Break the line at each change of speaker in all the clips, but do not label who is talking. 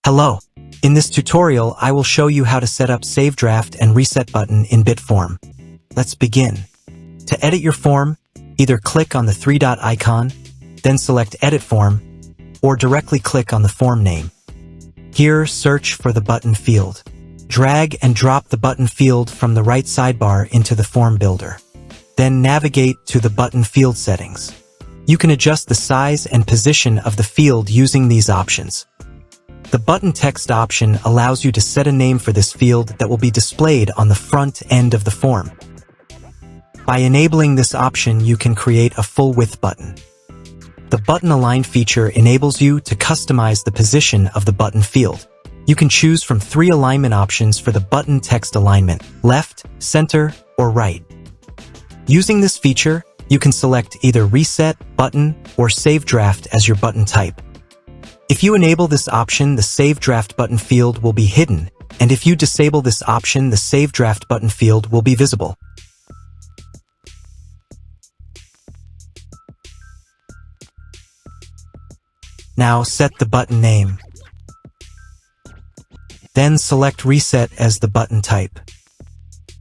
Hello. In this tutorial, I will show you how to set up Save Draft and Reset button in Bitform. Let's begin. To edit your form, either click on the three-dot icon, then select Edit Form, or directly click on the form name. Here, search for the button field. Drag and drop the button field from the right sidebar into the form builder. Then navigate to the button field settings. You can adjust the size and position of the field using these options. The button text option allows you to set a name for this field that will be displayed on the front end of the form. By enabling this option, you can create a full width button. The Button Align feature enables you to customize the position of the button field. You can choose from 3 alignment options for the button text alignment: left, center, or right. Using this feature, you can select either Reset, Button, or Save Draft as your button type. If you enable this option, the Save Draft button field will be hidden, and if you disable this option, the Save Draft button field will be visible. Now set the button name. Then select Reset as the button type.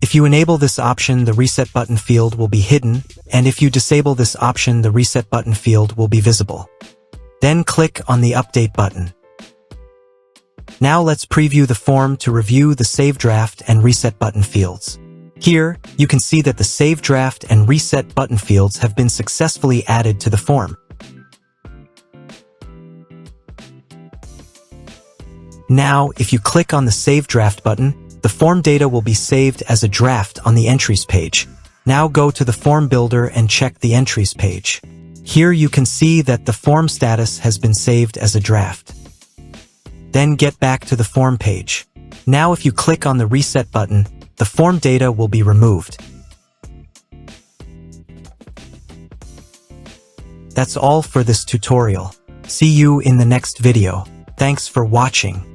If you enable this option, the Reset button field will be hidden, and if you disable this option, the Reset button field will be visible. Then click on the Update button. Now let's preview the form to review the Save Draft and Reset button fields. Here, you can see that the Save Draft and Reset button fields have been successfully added to the form. Now, if you click on the Save Draft button, the form data will be saved as a draft on the Entries page. Now go to the Form Builder and check the Entries page. Here you can see that the form status has been saved as a draft. Then get back to the form page. Now if you click on the Reset button, the form data will be removed. That's all for this tutorial. See you in the next video. Thanks for watching.